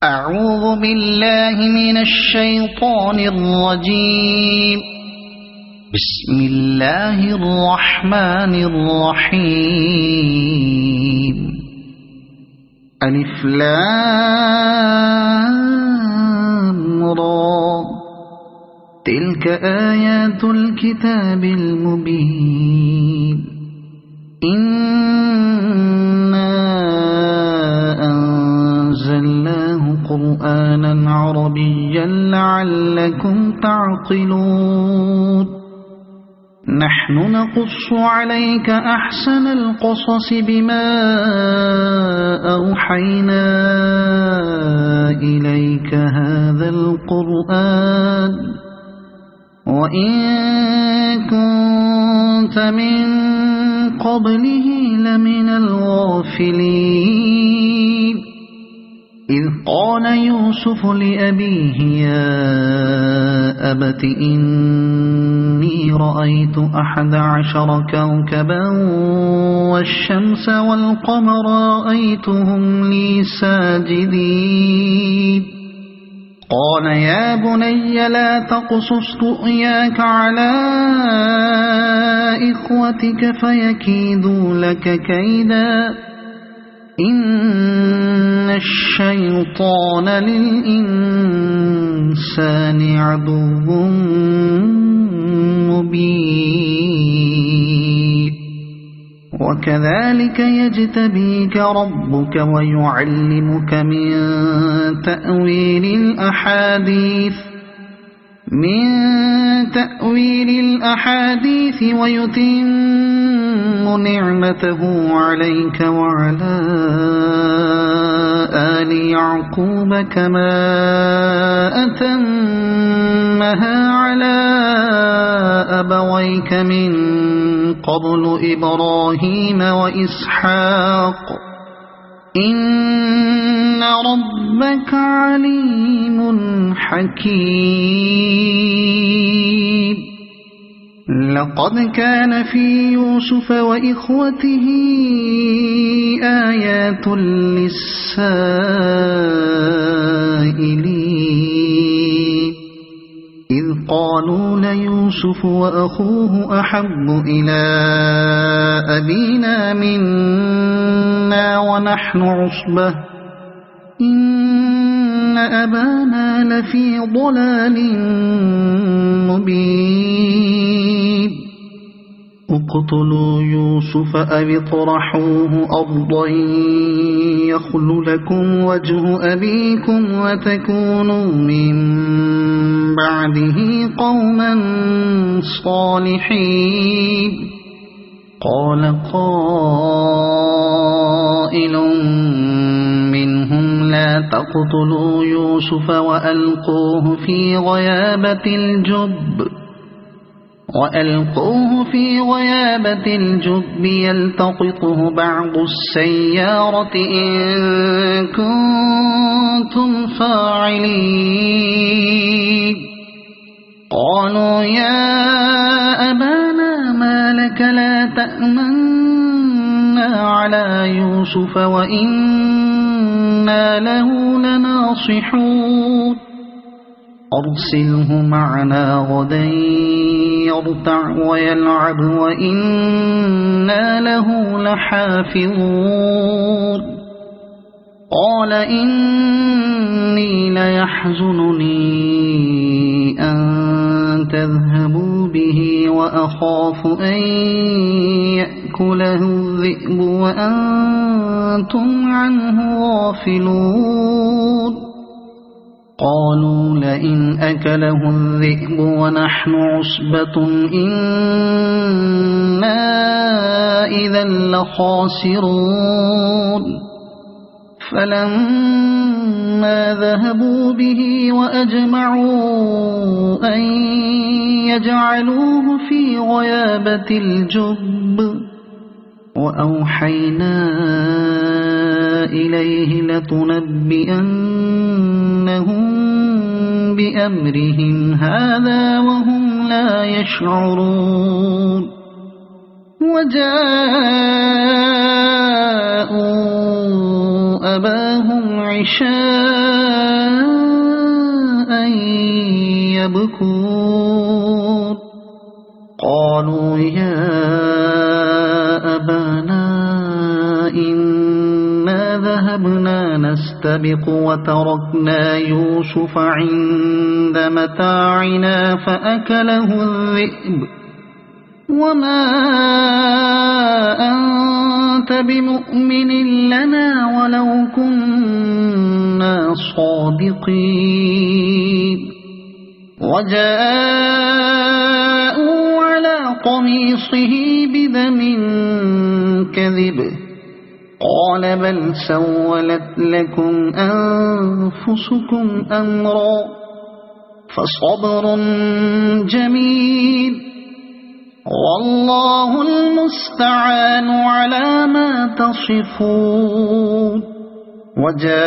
أعوذ بالله من الشيطان الرجيم. بسم الله الرحمن الرحيم. ألف لام را. تلك آيات الكتاب المبين. إنا أنزلناه قرآنا عربيا لعلكم تعقلون. نحن نقص عليك أحسن القصص بما أوحينا إليك هذا القرآن وإن كنت من قبله لمن الغافلين. إذ قال يوسف لأبيه يا أبت إني رأيت 11 كوكبا والشمس والقمر رأيتهم لي ساجدين. قال يا بني لا تقصص رؤياك على إخوتك فيكيدوا لك كيدا إن الشيطان للإنسان عدو مبين. وكذلك يجتبيك ربك ويعلمك من تأويل الأحاديث ويتم نعمته عليك وعلى آل يعقوب كما أتمها على أبويك من قبل إبراهيم وإسحاق إن ربك عليم حكيم. لقد كان في يوسف وإخوته آيات للسائلين إذ قالوا ليوسف وأخوه أحب إلى أبينا منا ونحن عصبة إن أبانا لفي ضلال مبين. اقتلوا يوسف أو اطرحوه أرضا يخل لكم وجه أبيكم وتكونوا من بعده قوما صالحين. قال قائل منهم لا تقتلوا يوسف وألقوه في غيابة الجب يلتقطه بعض السيارة إن كنتم فاعلين. قالوا يا أبانا ما لك لا تأمنا على يوسف وإنا له لناصحون. أرسله معنا غدا يرتع ويلعب وإنا له لحافظون. قال إني ليحزنني أن تذهبوا به وأخاف أن يأكله الذئب وأنتم عنه غافلون. قالوا لئن أكله الذئب ونحن عصبة إنا إذا لخاسرون. فلما ذهبوا به وأجمعوا أن يجعلوه في غيابة الجب وأوحينا إليه لتنبئنهم بأمرهم هذا وهم لا يشعرون. وجاءوا أباهم عشاء يبكون قالوا يا أبانا إنا ذهبنا نستبق وتركنا يوسف عند متاعنا فأكله الذئب وما أنت بمؤمن لنا ولو كنا صادقين وجاءوا على قميصه بدم كذب قال بل سولت لكم أنفسكم أمرا فصبر جميل والله المستعان على ما تصفون وجاءت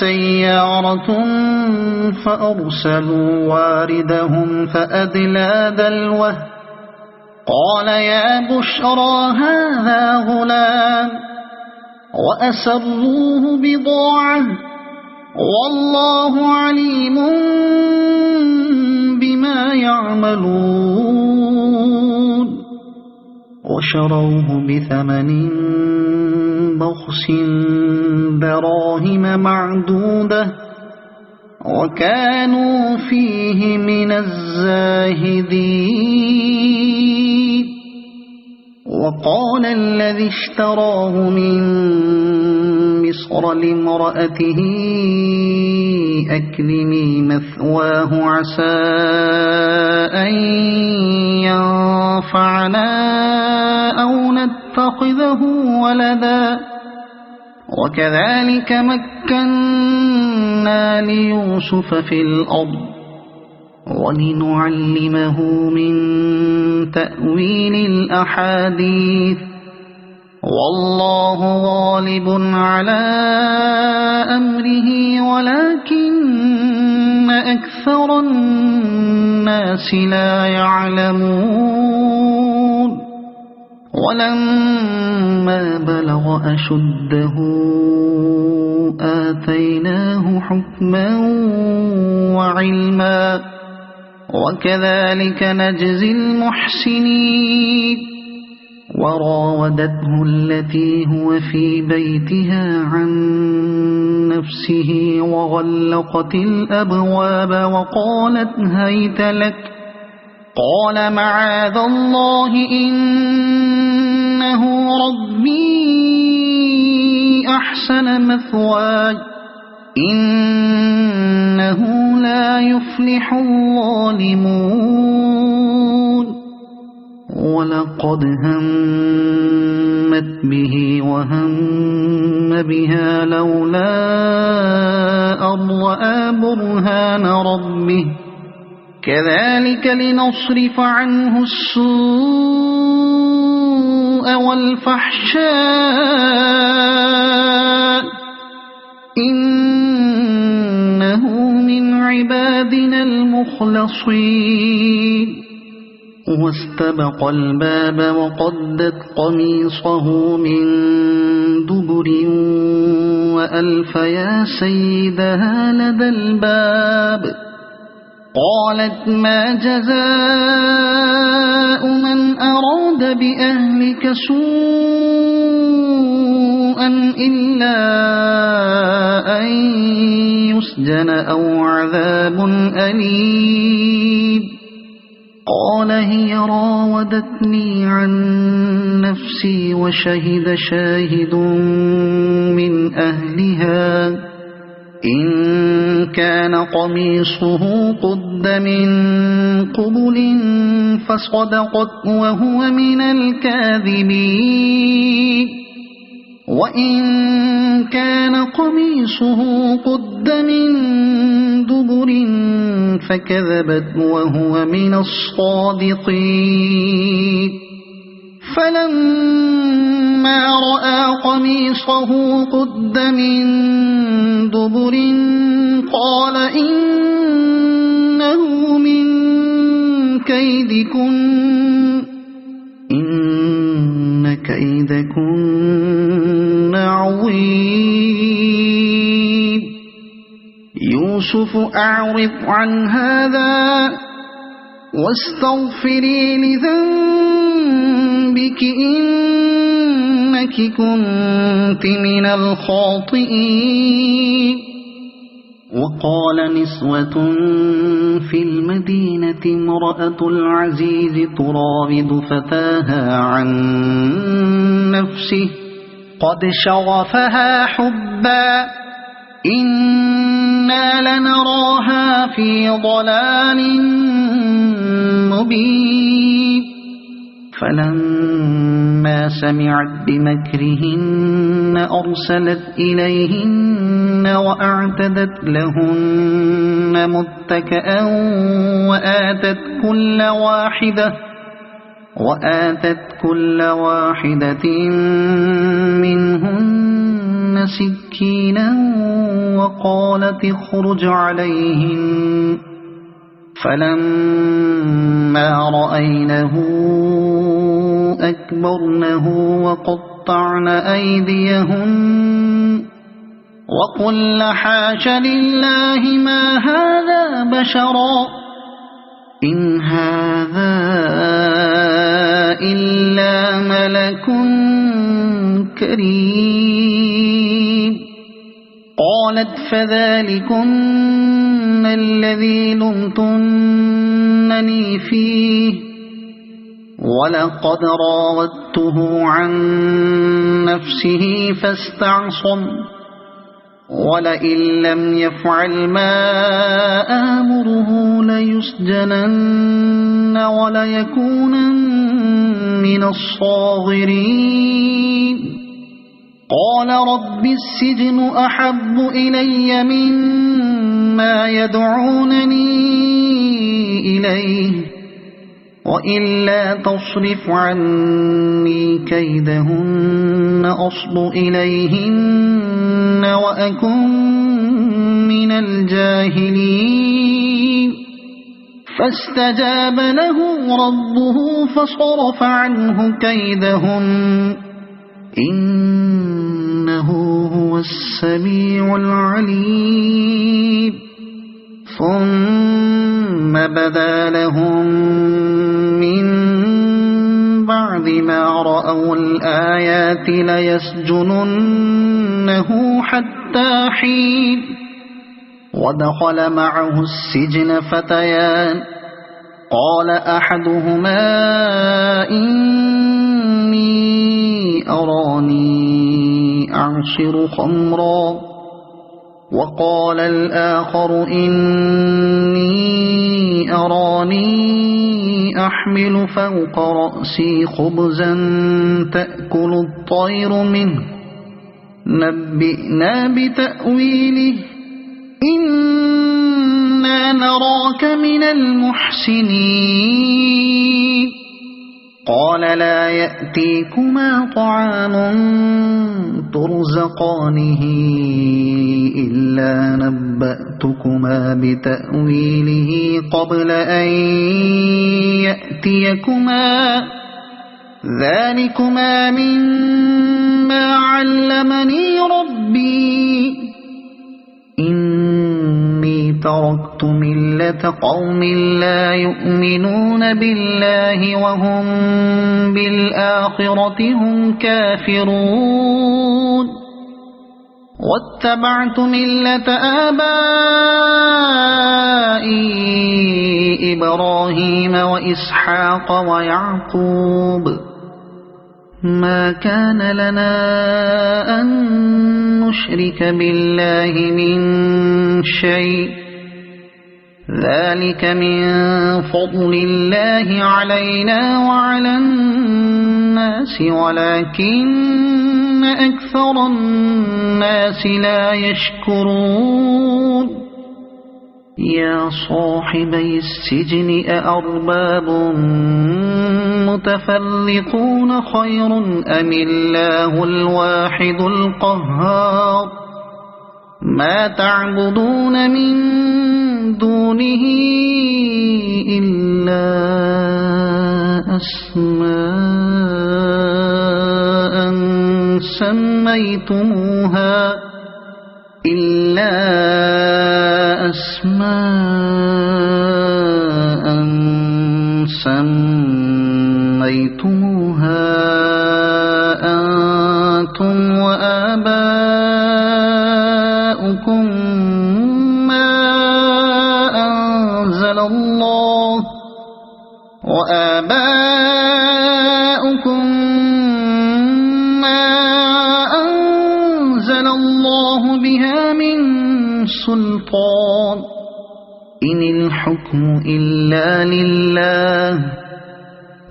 سيارة فأرسلوا واردهم فأدلى دلوه قال يا بشرى هذا غلام وأسروه بضاعة والله عليم بما يعملون وشروه بثمن بخس دراهم معدودة وكانوا فيه من الزاهدين وقال الذي اشتراه من مصر لامرأته أكرمي مثواه عسى أن ينفعنا أو نتخذه ولدا وكذلك مكنا ليوسف في الأرض ولنعلمه من تأويل الأحاديث والله غالب على أمره ولكن أكثر الناس لا يعلمون ولما بلغ أشده آتيناه حكما وعلما وكذلك نجزي المحسنين وراودته التي هو في بيتها عن نفسه وغلقت الأبواب وقالت هيت لك قال معاذ الله إنه ربي أحسن مثواي إنه لا يفلح الظالمون ولقد همت به وهم بها لولا أن رأى برهان ربه كذلك لنصرف عنه السوء والفحشاء إنه من عبادنا المخلصين واستبق الباب وقدت قميصه من دبر وألف يا سيدها لدى الباب قالت ما جزاء من أراد بأهلك سوءا إلا أن يسجن أو عذاب أليم قال هي راودتني عن نفسي وشهد شاهد من أهلها إن كان قميصه قد من قبل فصدقت وهو من الكاذبين وإن كان قميصه قد من دبر فكذبت وهو من الصادقين فلما رأى قميصه قد من دبر قال إنه من كيدكن إن كيدكن عظيم يوسف أعرض عن هذا واستغفري لذنبك إنك كنت من الخاطئين. وقال نسوة في المدينة امرأة العزيز تراود فتاها عن نفسه قد شغفها حبا إنا لنراها في ضلال مبين. فلما سمعت بمكرهن أرسلت إليهن وأعتدت لهن متكئا وآتت كل واحدة منهن سكينا وقالت اخرج عليهن. فلما رأينه أكبرنه وقطعن أيديهن وقلن حاش لله ما هذا بشرا إن هذا إلا ملك كريم. قالت فذلكن الذي لمتنني فيه ولقد راودته عن نفسه فاستعصم ولئن لم يفعل ما آمره ليسجنن وليكونن من الصاغرين. قال رب السجن أحب إلي مما يدعونني إليه وإلا تصرف عني كيدهن أصب إليهن وأكن من الجاهلين. فاستجاب له ربه فصرف عنه كيدهن إنه هو السميع العليم. ثم بدا لهم من بعد ما رأوا الآيات ليسجننه حتى حين. ودخل معه السجن فتيان قال أحدهما إني أراني أعصر خمرا وقال الآخر إني أراني أحمل فوق رأسي خبزا تأكل الطير منه نبئنا بتأويله إنا نراك من المحسنين. قال لا يأتيكما طعام ترزقانه إلا نبأتكما بتأويله قبل أن يأتيكما ذلكما مما علمني ربي إني تركت ملة قوم لا يؤمنون بالله وهم بالآخرة هم كافرون واتبعت ملة آبائي إبراهيم وإسحاق ويعقوب ما كان لنا أن نشرك بالله من شيء ذلك من فضل الله علينا وعلى الناس ولكن أكثر الناس لا يشكرون. يا صاحبي السجن أأرباب متفرقون خير أم الله الواحد القهار ما تعبدون من دونه إلا أسماء أسماء سميتموها أنتم وآباؤكم ما أنزل الله بها من سلطان إن الحكم إلا لله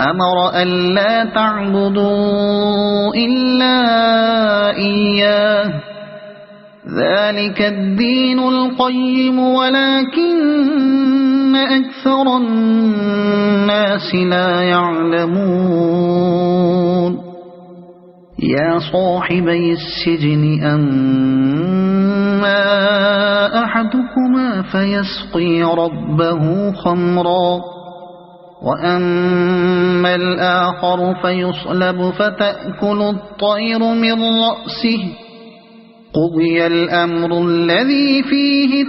أمر ألا تعبدوا إلا إياه ذلك الدين القيم ولكن أكثر الناس لا يعلمون يا صاحبي السجن أما أحدكما فيسقي ربه خمرا وأما الآخر فيصلب فتأكل الطير من رأسه قضي الأمر الذي فيه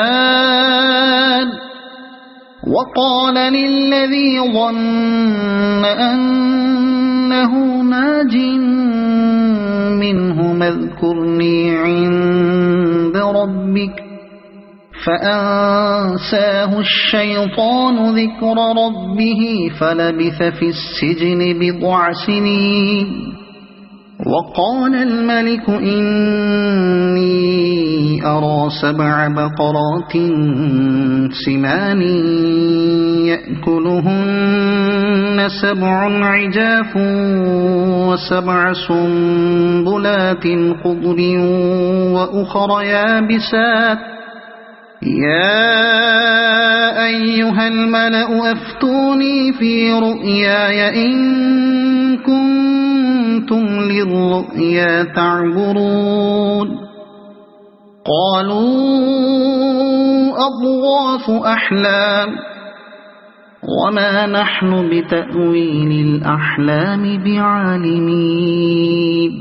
تستفتيان وقال للذي ظن أنه ناج منه اذكرني عند ربك فأنساه الشيطان ذكر ربه فلبث في السجن بضع سنين وقال الملك إني أرى 7 بقرات سمان يأكلهن 7 عجاف و7 سنبلات خضر وأخر يابسات يا أيها الملأ أفتوني في رؤياي إن كنتم للرؤيا تعبرون قالوا أضغاث أحلام وما نحن بتأويل الأحلام بعالمين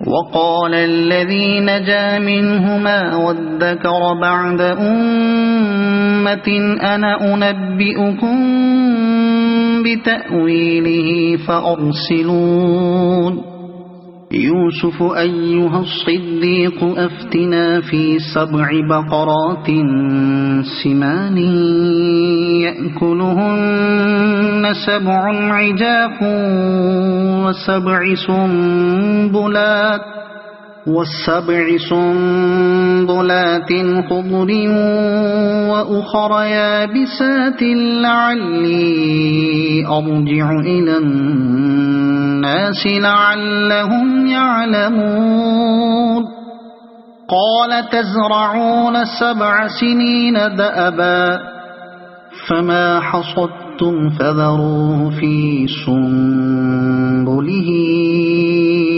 وقال الذي نجا منهما وادكر بعد أمة أنا أنبئكم بتأويله فأرسلون يوسف أيها الصديق أفتنا في 7 بقرات سمان يأكلهن 7 عجاف و7 سنبلات خضر وأخر يابسات لعلي أرجع إلى الناس لعلهم يعلمون قال تزرعون 7 سنين دأبا فما حصدتم فذروه في سنبله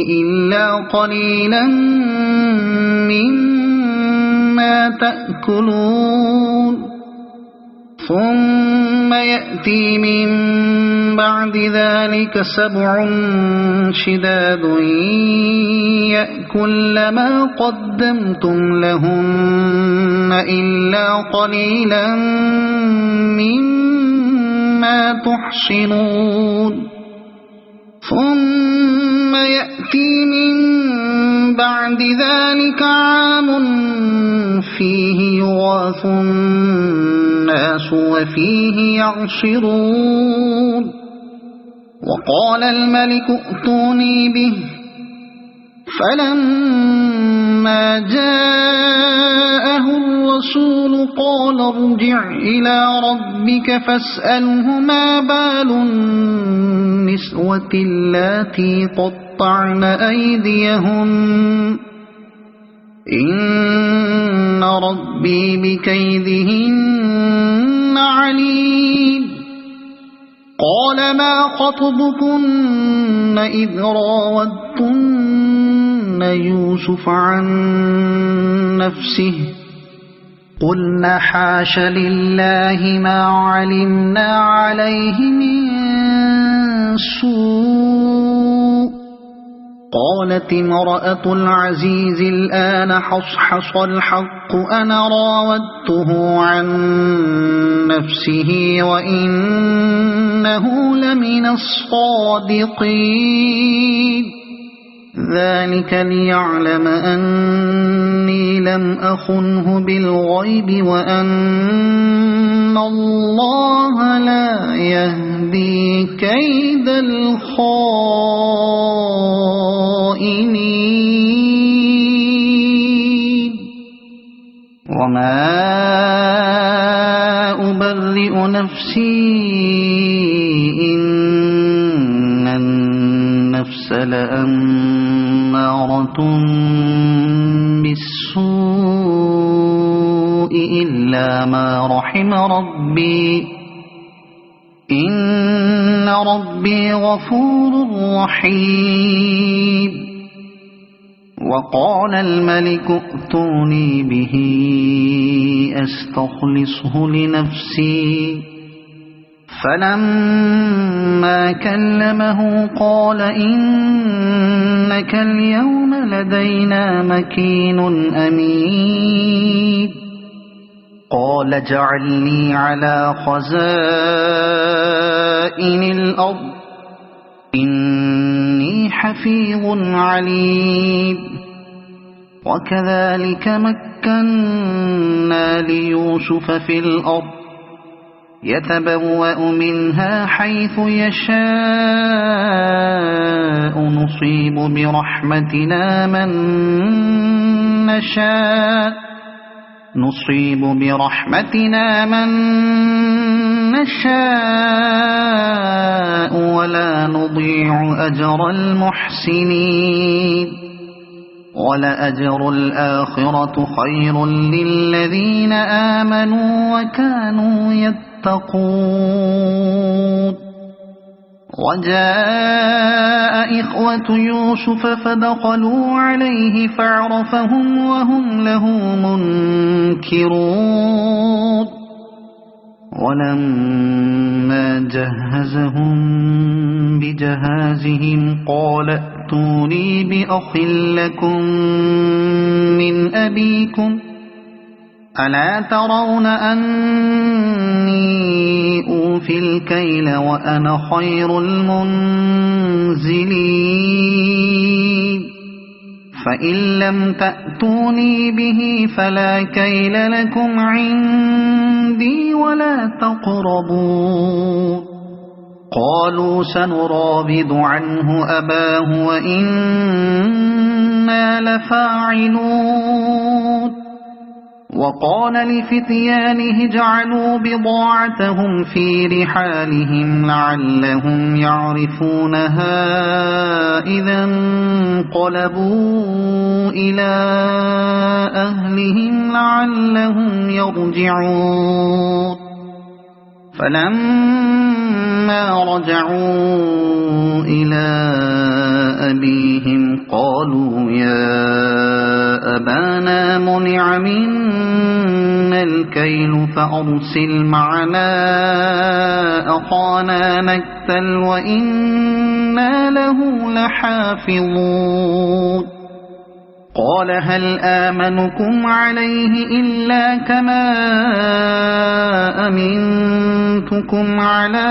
إلا قليلا مما تأكلون ثم يأتي من بعد ذلك 7 شداد يأكل ما قدمتم لهن إلا قليلا مما تحصنون ثم يأتي من بعد ذلك عام فيه يغاث الناس وفيه يعصرون وقال الملك ائتوني به فلما جاءه الرسول قال ارجع إلى ربك فاسأله ما بال النسوة اللاتي قطعن أيديهن إن ربي بكيدهن عليم قال ما خطبكن إذ راودتن يوسف عن نفسه قلنا حاش لله ما علمنا عليه من سوء قالت امرأة العزيز الآن حصحص الحق أنا راودته عن نفسه وإنه لمن الصادقين ذلك ليعلم أني لم أخنه بالغيب وأن الله لا يهدي كيد الخائنين وما أبرئ نفسي إن النفس لأمارة بالسوء إلا ما رحم ربي إن ربي غفور رحيم وقال الملك ائتوني به أستخلصه لنفسي فلما كلمه قال إنك اليوم لدينا مكين أمين قال اجعلني على خزائن الأرض إني حفيظ عليم وكذلك مكنا ليوسف في الأرض يتبوأ منها حيث يشاء نصيب برحمتنا من نشاء ولا نضيع أجر المحسنين ولأجر الآخرة خير للذين آمنوا وكانوا يتقون وجاء إخوة يوسف فدخلوا عليه فعرفهم وهم له منكرون ولما جهزهم بجهازهم قال ائتوني بأخ لكم من أبيكم ألا ترون أني أوفي الكيل وأنا خير المنزلين فإن لم تأتوني به فلا كيل لكم عندي ولا تقربون قالوا سنراود عنه أباه وإنا لفاعلون وقال لفتيانه اجعلوا بضاعتهم في رحالهم لعلهم يعرفونها إذا انقلبوا إلى أهلهم لعلهم يرجعون فلما رجعوا إلى أبيهم قالوا يا أبانا منع منا الكيل فأرسل معنا أخانا نكتل وإنا له لحافظون قال هل آمنكم عليه إلا كما أمنتكم على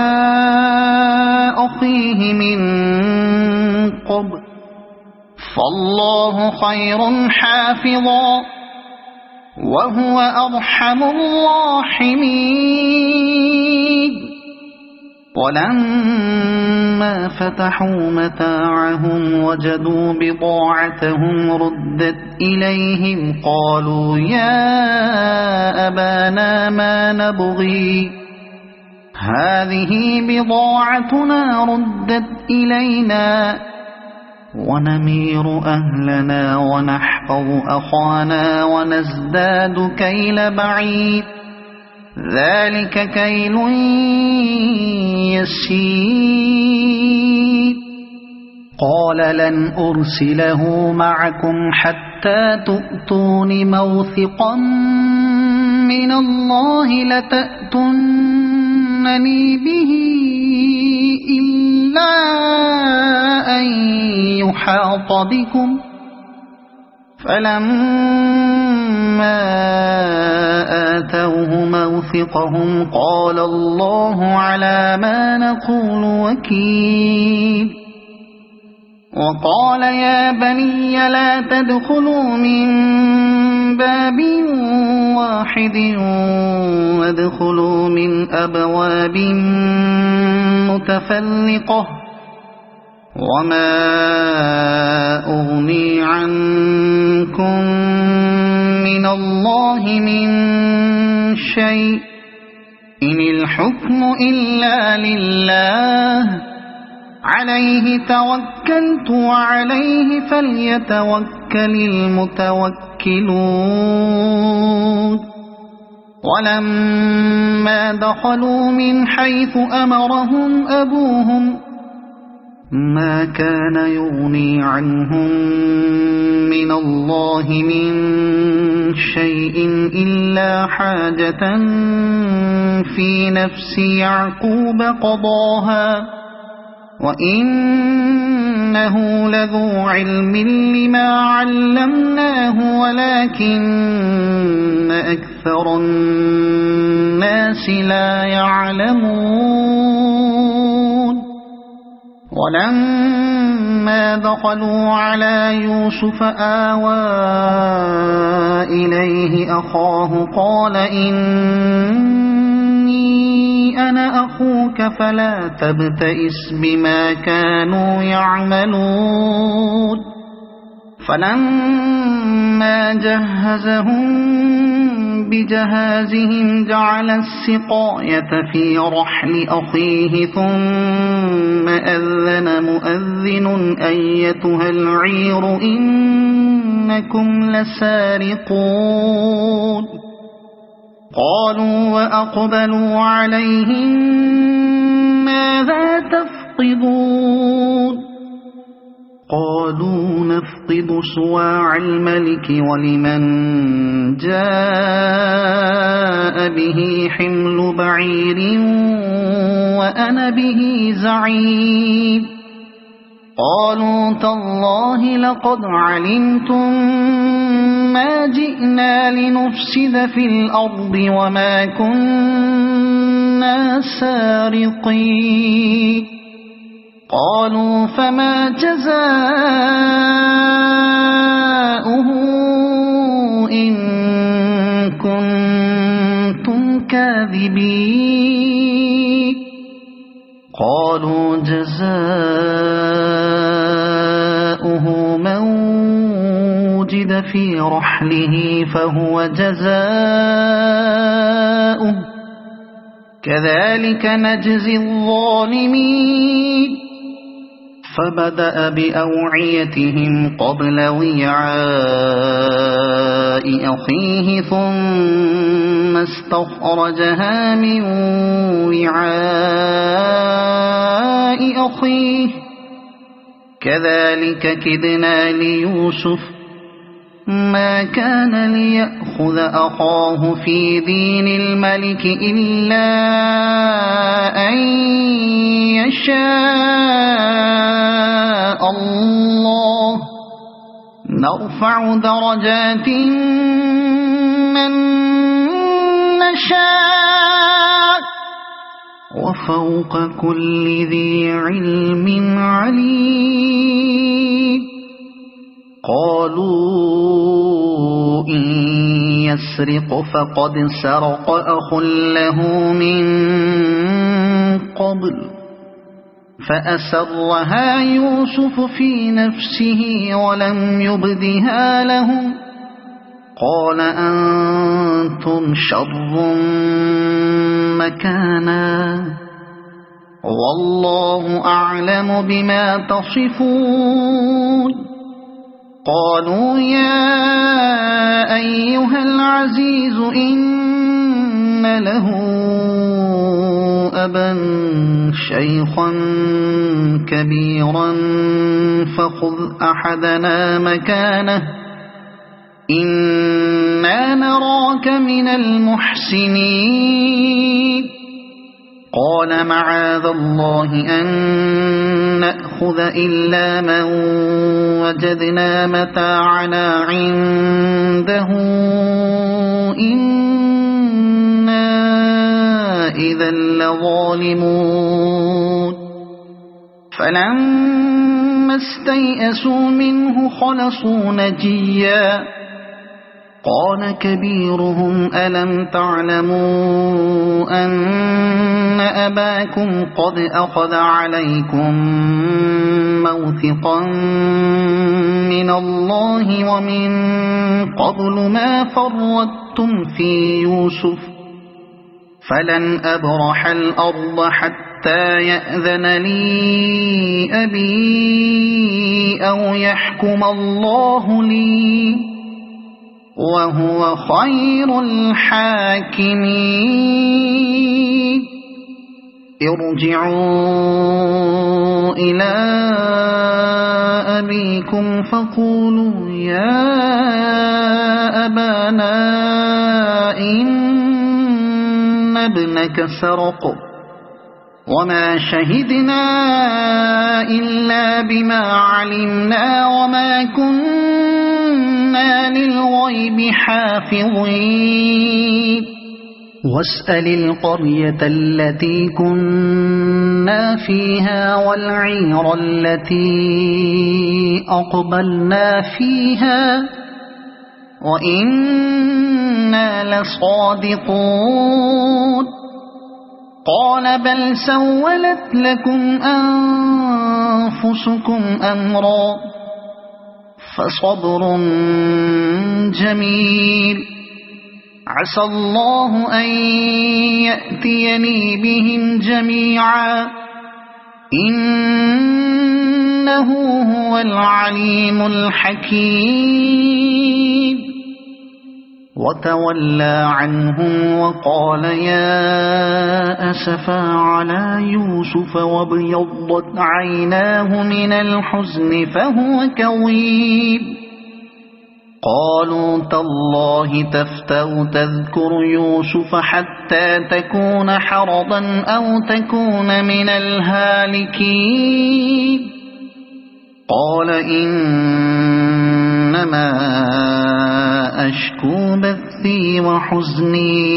أخيه من قبل فالله خير حافظا وهو أرحم الراحمين ولما فتحوا متاعهم وجدوا بضاعتهم ردت إليهم قالوا يا أبانا ما نبغي هذه بضاعتنا ردت إلينا ونمير أهلنا ونحفظ أخانا ونزداد كيل بعيد ذلك كيل يسير قال لن أرسله معكم حتى تؤتون موثقا من الله لتأتونني به إلا إلا أن يحاط بكم فلما آتوه موثقهم قال الله على ما نقول وكيل وقال يا بني لا تدخلوا من باب واحد وادخلوا من أبواب متفرقة وما أغني عنكم من الله من شيء إن الحكم إلا لله عليه توكلت وعليه فليتوكل المتوكلون ولما دخلوا من حيث أمرهم أبوهم ما كان يغني عنهم من الله من شيء إلا حاجة في نفس يعقوب قضاها وإنه لذو علم لما علمناه ولكن أكثر الناس لا يعلمون ولما دخلوا على يوسف آوى إليه أخاه قال إني أنا أخوك فلا تبتئس بما كانوا يعملون فلما جهزهم بجهازهم جعل السقاية في رحل أخيه ثم أذن مؤذن أيتها العير إنكم لسارقون قالوا وأقبلوا عليهم ماذا تفقدون قالوا نفقد صواع الملك ولمن جاء به حمل بعير وأنا به زعيم قالوا تالله لقد علمتم ما جئنا لنفسد في الأرض وما كنا سارقين قالوا فما جزاؤه إن كنتم كاذبين قالوا جزاؤه من وجد في رحله فهو جزاؤه كذلك نجزي الظالمين فبدأ بأوعيتهم قبل وعاء أخيه ثم استخرجها من وعاء أخيه كذلك كدنا ليوسف ما كان ليأخذ أخاه في دين الملك إلا أن يشاء الله نرفع درجات من نشاء وفوق كل ذي علم عليم قالوا إن يسرق فقد سرق أخ له من قبل فأسرها يوسف في نفسه ولم يبدها لهم قال أنتم شر مكانا والله أعلم بما تصفون قالوا يا أيها العزيز إن له أبا شيخا كبيرا فخذ أحدنا مكانه إنا نراك من المحسنين قال معاذ الله أن نأخذ إلا من وجدنا متاعنا عنده إنا إذا لظالمون فلما استيئسوا منه خلصوا نجيا قال كبيرهم ألم تعلموا أن أباكم قد أخذ عليكم موثقا من الله ومن قبل ما فرطتم في يوسف فلن أبرح الأرض حتى يأذن لي أبي أو يحكم الله لي وهو خير الحاكمين ارجعوا إلى أبيكم فقولوا يا أبانا إن ابنك سرق وما شهدنا إلا بما علمنا وما كنا للغيب حافظين واسأل القرية التي كنا فيها والعير التي أقبلنا فيها وإنا لصادقون قال بل سولت لكم أنفسكم أمرا فصبر جميل عسى الله أن يأتيني بهم جميعا إنه هو العليم الحكيم وتولى عنهم وقال يا أسفا على يوسف وابيضت عيناه من الحزن فهو كظيم قالوا تالله تفتأ تذكر يوسف حتى تكون حرضا أو تكون من الهالكين قال إنما أشكو بثي وحزني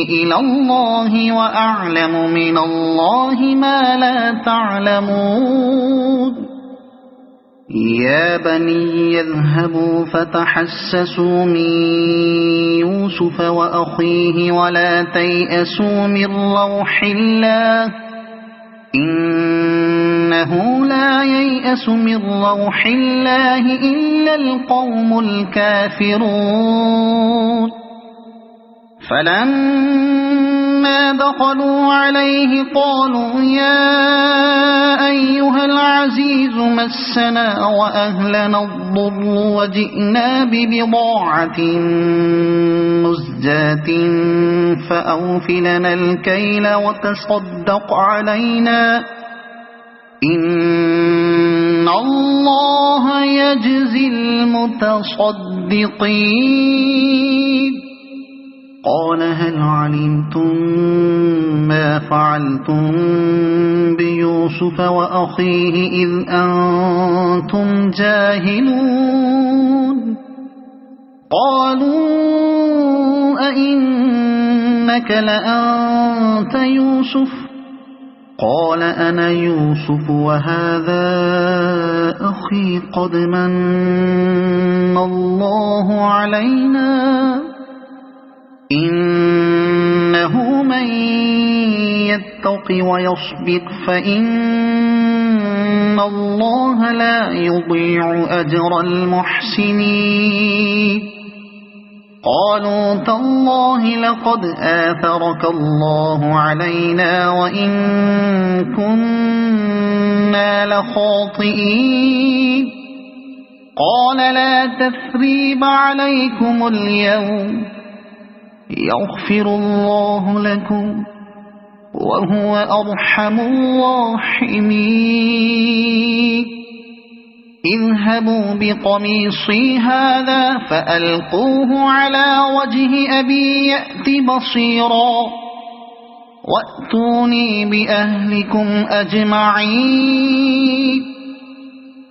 إلى الله وأعلم من الله ما لا تعلمون يا بني يذهبوا فتحسسوا من يوسف وأخيه ولا تيأسوا من روح الله إنه لا ييأس من روح الله إلا القوم الكافرون فلما دخلوا عليه قالوا يا أيها العزيز مسنا وأهلنا الضر وجئنا ببضاعة مزجاة فأوف لنا الكيل وتصدق علينا إن الله يجزي المتصدقين قال هل علمتم ما فعلتم بيوسف وأخيه إذ أنتم جاهلون قالوا أئنك لأنت يوسف قال أنا يوسف وهذا أخي قد من الله علينا إنه من يتق ويصبر فإن الله لا يضيع أجر المحسنين قالوا تالله لقد آثرك الله علينا وإن كنا لخاطئين قال لا تثريب عليكم اليوم يغفر الله لكم وهو أرحم الراحمين اذهبوا بقميصي هذا فألقوه على وجه أبي يأت بصيرا وَأْتُونِي بِأَهْلِكُمْ أَجْمَعِينَ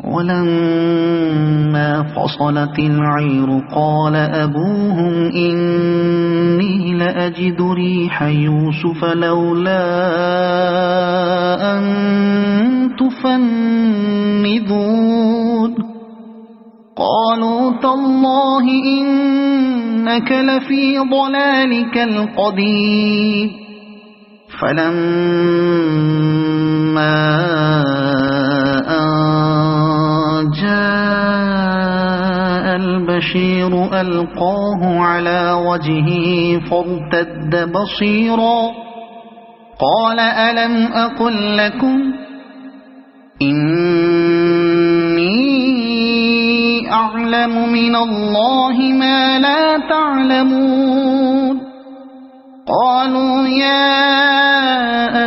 وَلَمَّا فَصَلَتِ الْعِيرُ قَالَ أَبُوهُمْ إِنِّي لَأَجِدُ رِيحَ يُوسُفَ لَوْلَا أَن تُفَنِّدُونِ قَالُوا تَاللَّهِ إِنَّكَ لَفِي ضَلَالِكَ الْقَدِيمِ فَلَمَّا أَن جَاءَ الْبَشِيرُ أَلْقَاهُ عَلَى وَجْهِهِ فَارْتَدَّ بَصِيرًا قَالَ أَلَمْ أَقُل لَّكُمْ إِنِّي أَعْلَمُ مِنَ اللَّهِ مَا لَا تَعْلَمُونَ قَالُوا يَا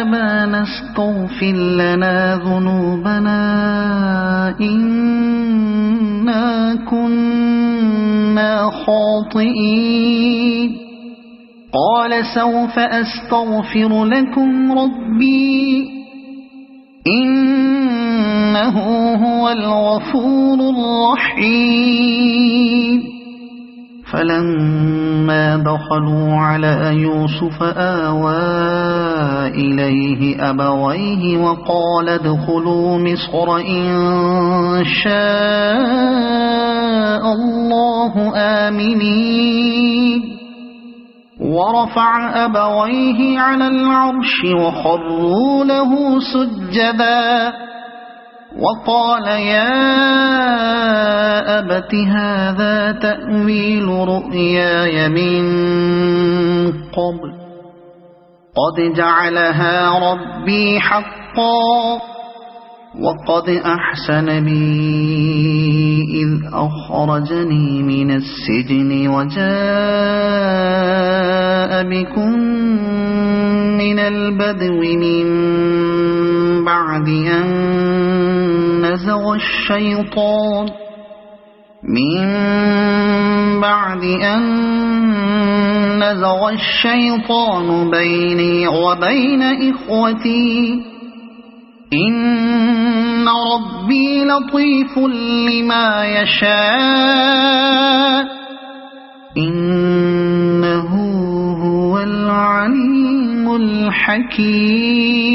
أَبَانَا اسْتَغْفِرْ لَنَا ذُنُوبَنَا إِنَّا كُنَّا خَاطِئِينَ قَالَ سَوْفَ أَسْتَغْفِرُ لَكُمْ رَبِّي إِنَّهُ هُوَ الْغَفُورُ الرَّحِيمُ فَلَمَّا دَخَلُوا عَلَى يُوسُفَ آوَى إِلَيْهِ أَبَوَيْهِ وَقَالَ ادْخُلُوا مِصْرَ إِن شَاءَ اللَّهُ آمِنِينَ ورفع أبويه على العرش وخروا له سجدا وقال يا أبت هذا تأويل رؤياي من قبل قد جعلها ربي حقا وقد أحسن بي إذ أخرجني من السجن وجاء بكم من البدو من بعد أن نزغ الشيطان بيني وبين إخوتي إن ربي لطيف لما يشاء إنه هو العليم الحكيم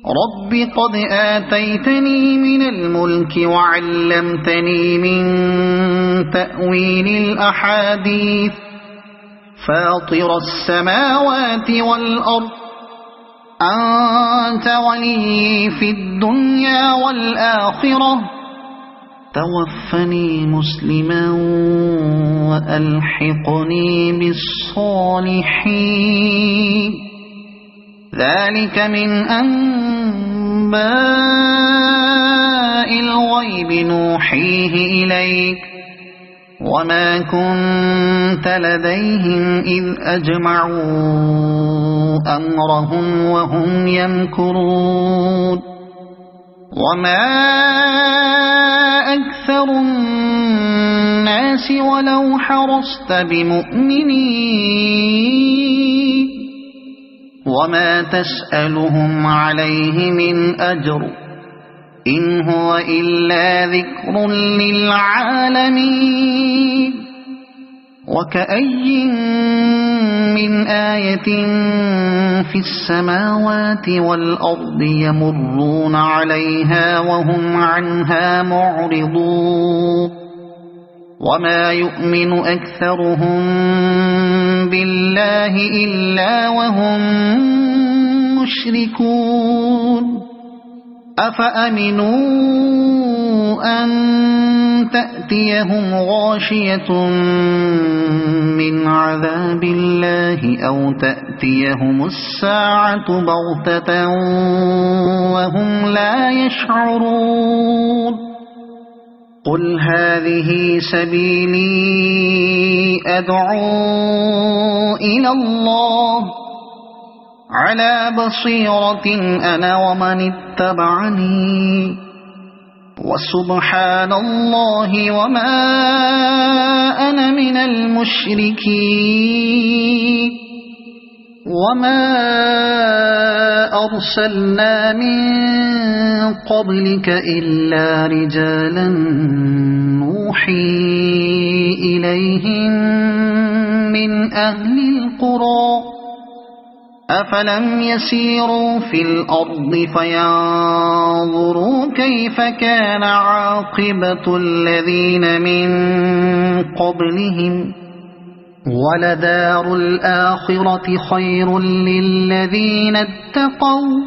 رب قد آتيتني من الملك وعلمتني من تأويل الأحاديث فاطر السماوات والأرض أنت ولي في الدنيا والآخرة توفني مسلما وألحقني بالصالحين ذلك من أنباء الغيب نوحيه إليك وما كنت لديهم إذ أجمعوا أمرهم وهم يمكرون وما أكثر الناس ولو حرصت بمؤمنين وما تسألهم عليه من أجر إن هو إلا ذكر للعالمين وكأي من آية في السماوات والأرض يمرون عليها وهم عنها معرضون وما يؤمن أكثرهم بالله إلا وهم مشركون أفأمنوا أن تأتيهم غاشية من عذاب الله أو تأتيهم الساعة بغتة وهم لا يشعرون قل هذه سبيلي أدعو إلى الله على بصيرة أنا ومن اتبعني وسبحان الله وما أنا من المشركين وما أرسلنا من قبلك إلا رجالا نوحي إليهم من أهل القرى أفلم يسيروا في الأرض فينظروا كيف كان عاقبة الذين من قبلهم ولدار الآخرة خير للذين اتقوا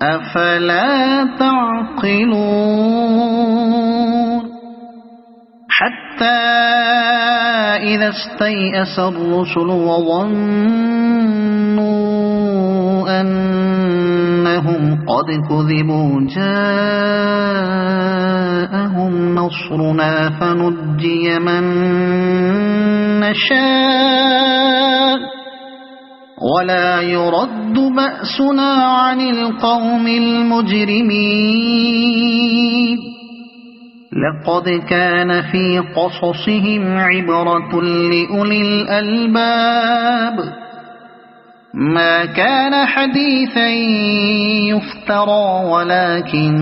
أفلا تعقلون حتى إذا استيأس الرسل وظنوا أنهم قد كذبوا جاءهم نصرنا فنجي من نشاء ولا يرد بأسنا عن القوم المجرمين لقد كان في قصصهم عبرة لأولي الألباب ما كان حديثا يفترى ولكن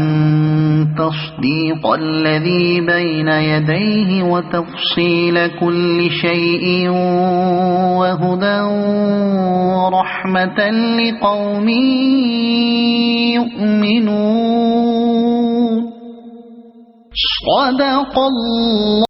تصديق الذي بين يديه وتفصيل كل شيء وهدى ورحمة لقوم يؤمنون صدق الله